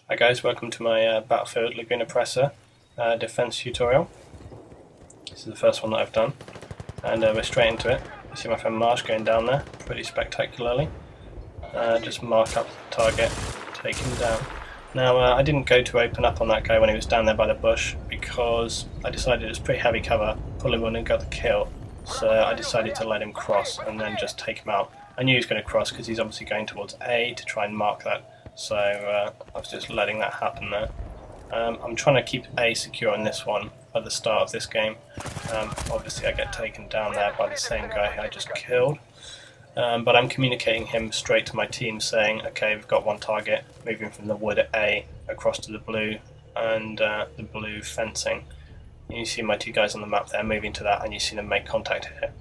Hi guys, welcome to my Battlefield Laguna Presser defense tutorial. This is the first one that I've done, and we're straight into it. You see my friend Marsh going down there pretty spectacularly. Just mark up the target, take him down. Now I didn't go to open up on that guy when he was down there by the bush because I decided it was pretty heavy cover, probably wouldn't have got the kill, so I decided to let him cross and then just take him out. I knew he was going to cross because he's obviously going towards A to try and mark that. So I was just letting that happen there. I'm trying to keep A secure in this one at the start of this game. Obviously I get taken down there by the same guy who I just killed. But I'm communicating him straight to my team saying, okay, we've got one target, moving from the wood at A across to the blue and the blue fencing. And you see my two guys on the map there moving to that, and you see them make contact here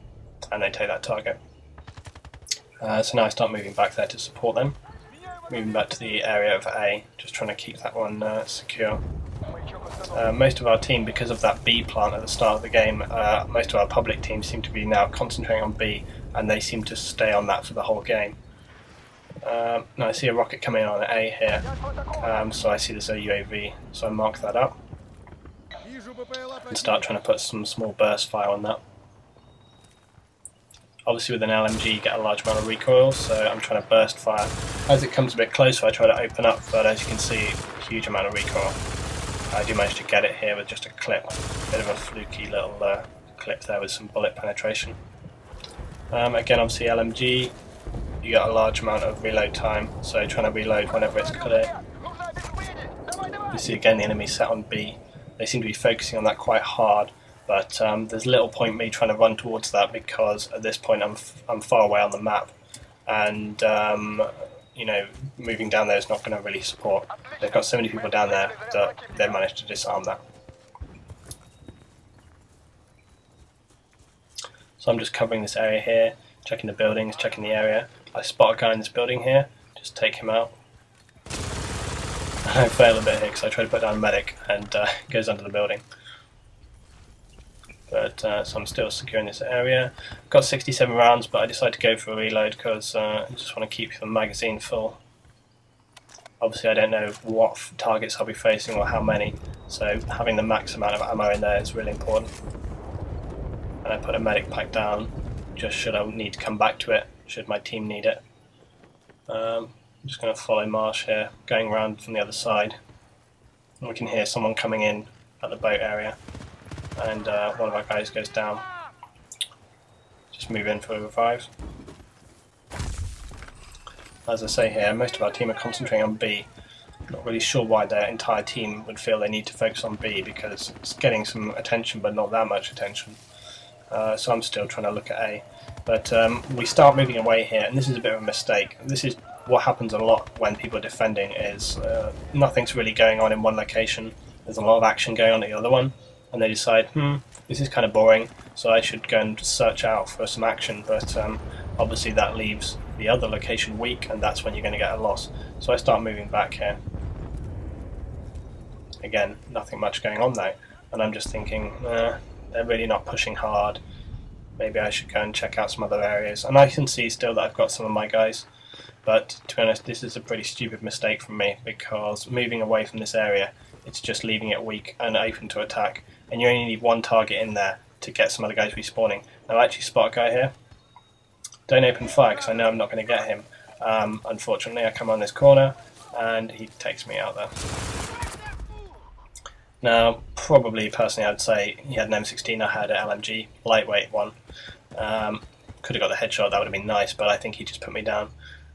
and they take that target. So now I start moving back there to support them. Moving back to the area of A, just trying to keep that one secure. Most of our team, because of that B plant at the start of the game, most of our public teams seem to be now concentrating on B, and they seem to stay on that for the whole game. Now I see a rocket coming on at A here, so I see there's a UAV, so I mark that up and start trying to put some small burst fire on that. Obviously with an LMG you get a large amount of recoil, so I'm trying to burst fire. As it comes a bit closer I try to open up, but as you can see, a huge amount of recoil. I do manage to get it here with just a clip, bit of a fluky little clip there with some bullet penetration. Again, obviously LMG, you get a large amount of reload time, so trying to reload whenever it's clear. You see again the enemy set on B. They seem to be focusing on that quite hard. But there's little point me trying to run towards that because at this point I'm far away on the map, and you know, moving down there is not going to really support. They've got so many people down there that they've managed to disarm that. So I'm just covering this area here, checking the buildings, checking the area. I spot a guy in this building here, just take him out. I fail a bit here because I try to put down a medic and goes under the building. But so I'm still securing this area. I've got 67 rounds, but I decided to go for a reload because I just want to keep the magazine full. Obviously I don't know what targets I'll be facing or how many, so having the max amount of ammo in there is really important. And I put a medic pack down just should I need to come back to it, should my team need it. I'm just going to follow Marsh here, going around from the other side. And we can hear someone coming in at the boat area. And one of our guys goes down. Just move in for a revive. As I say here, most of our team are concentrating on B. Not really sure why their entire team would feel they need to focus on B because it's getting some attention but not that much attention. So I'm still trying to look at A. But we start moving away here, and this is a bit of a mistake. This is what happens a lot when people are defending, is nothing's really going on in one location. There's a lot of action going on at the other one. And they decide, this is kind of boring, so I should go and search out for some action, but obviously that leaves the other location weak, and that's when you're going to get a loss. So I start moving back here. Again, nothing much going on though, and I'm just thinking, they're really not pushing hard, maybe I should go and check out some other areas. And I can see still that I've got some of my guys, but to be honest, this is a pretty stupid mistake from me, because moving away from this area, it's just leaving it weak and open to attack. And you only need one target in there to get some other guys respawning. Now I actually spot a guy here. Don't open fire because I know I'm not going to get him. Unfortunately I come on this corner and he takes me out there. Now probably personally I'd say he had an M16, I had an LMG, lightweight one. Could have got the headshot, that would have been nice, but I think he just put me down.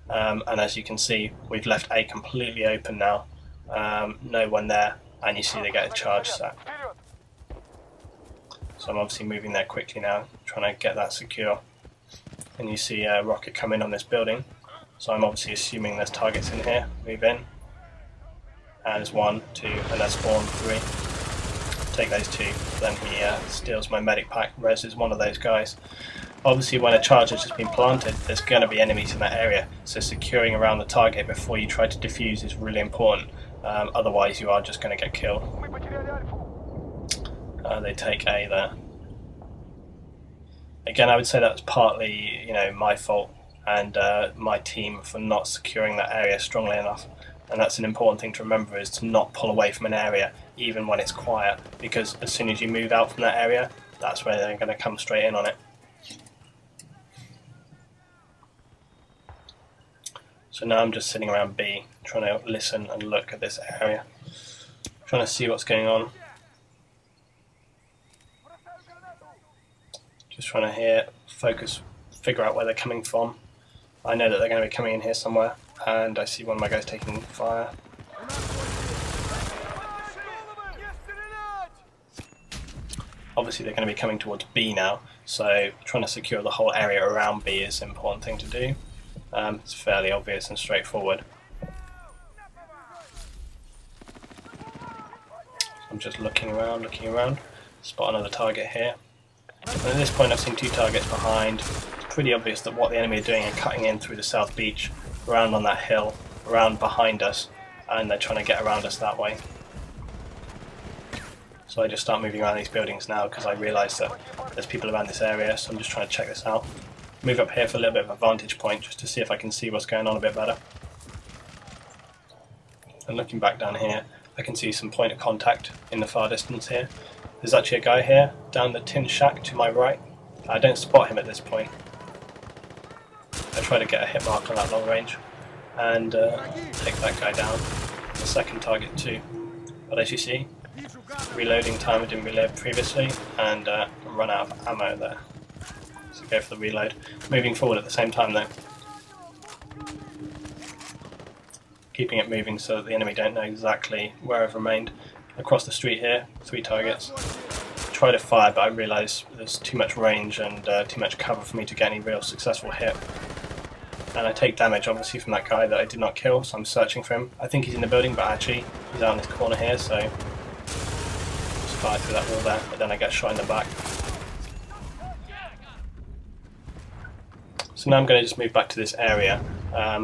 And as you can see, we've left A completely open now. No one there, and you see they get a charge set. So I'm obviously moving there quickly now, trying to get that secure. And you see a rocket come in on this building. So I'm obviously assuming there's targets in here. Move in. And there's 1, 2, and there's spawn 3. Take those 2. Then he steals my medic pack, raises one of those guys. Obviously when a charge has just been planted, there's going to be enemies in that area. So securing around the target before you try to defuse is really important. Otherwise you are just going to get killed. They take A there. Again, I would say that's partly, my fault and my team for not securing that area strongly enough. and that's an important thing to remember, is to not pull away from an area even when it's quiet, because as soon as you move out from that area, that's where they're going to come straight in on it. So now I'm just sitting around B, trying to listen and look at this area, trying to see what's going on. Just trying to focus, figure out where they're coming from. I know that they're going to be coming in here somewhere, and I see one of my guys taking fire. Obviously they're going to be coming towards B now, so trying to secure the whole area around B is an important thing to do. It's fairly obvious and straightforward. I'm just looking around, spot another target here. And at this point I've seen 2 targets behind. It's pretty obvious that what the enemy are doing are cutting in through the south beach, around on that hill, around behind us, and they're trying to get around us that way. So I just start moving around these buildings now because I realise that there's people around this area, so I'm just trying to check this out. Move up here for a little bit of a vantage point just to see if I can see what's going on a bit better. And looking back down here, I can see some point of contact in the far distance here. There's actually a guy here down the tin shack to my right. I don't spot him at this point. I try to get a hit mark on that long range and take that guy down. The second target too. But as you see, reloading time I didn't reload previously, and run out of ammo there. So go for the reload. Moving forward at the same time though. Keeping it moving so that the enemy don't know exactly where I've remained. Across the street here, 3 targets. Try to fire, but I realise there's too much range and too much cover for me to get any real successful hit. And I take damage obviously from that guy that I did not kill, so I'm searching for him. I think he's in the building, but actually he's out in this corner here, so just fire through that wall there, but then I get shot in the back. So now I'm going to just move back to this area,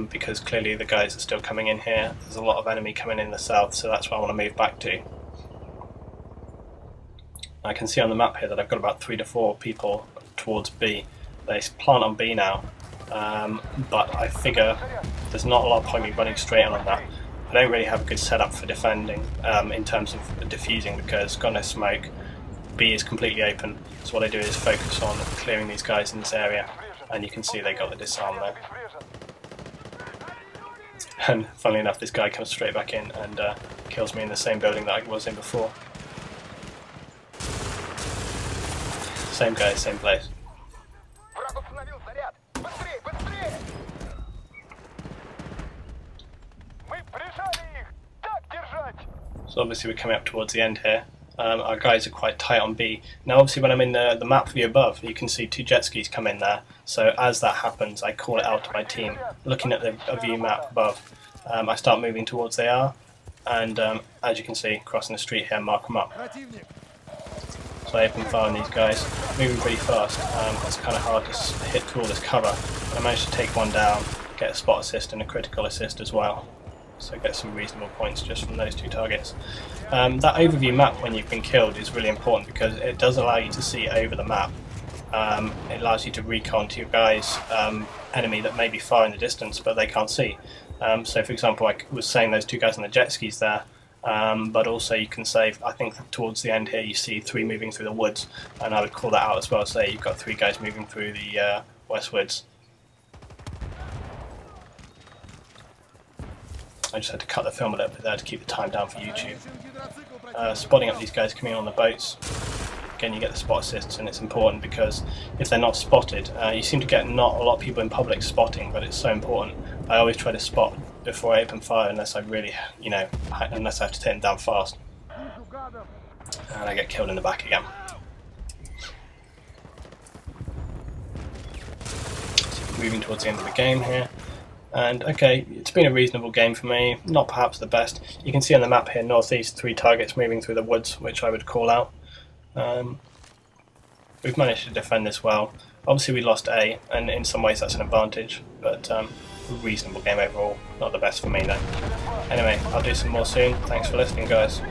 because clearly the guys are still coming in here. There's a lot of enemy coming in the south, so that's where I want to move back to. I can see on the map here that I've got about 3 to 4 people towards B. They plant on B now, but I figure there's not a lot of point me running straight on that. I don't really have a good setup for defending in terms of defusing, because got no smoke. B is completely open, so what I do is focus on clearing these guys in this area, and you can see they got the disarm there. And funnily enough, this guy comes straight back in and kills me in the same building that I was in before. Same guy, same place. So obviously we're coming up towards the end here. Our guys are quite tight on B. Now obviously when I'm in the map view above, you can see 2 jet skis come in there. So as that happens, I call it out to my team. Looking at the view map above, I start moving towards they are, and as you can see, crossing the street here, mark them up. So I open fire on these guys, moving pretty fast. It's kind of hard to hit through all this cover. I managed to take one down, get a spot assist and a critical assist as well. So get some reasonable points just from those 2 targets. That overview map when you've been killed is really important because it does allow you to see over the map. It allows you to recon to your guys' enemy that may be far in the distance but they can't see. So for example, I was saying those 2 guys on the jet skis there, but also you can say, I think towards the end here you see 3 moving through the woods, and I would call that out as well, say you've got 3 guys moving through the west woods. I just had to cut the film a little bit there to keep the time down for YouTube. Spotting up these guys coming on the boats. Again, you get the spot assists, and it's important because if they're not spotted, you seem to get not a lot of people in public spotting, but it's so important. I always try to spot before I open fire unless I really, unless I have to take them down fast. And I get killed in the back again. So moving towards the end of the game here. And okay, it's been a reasonable game for me, not perhaps the best. You can see on the map here, northeast, 3 targets moving through the woods, which I would call out. We've managed to defend this well. Obviously we lost A, and in some ways that's an advantage, but a reasonable game overall. Not the best for me though. Anyway, I'll do some more soon. Thanks for listening, guys.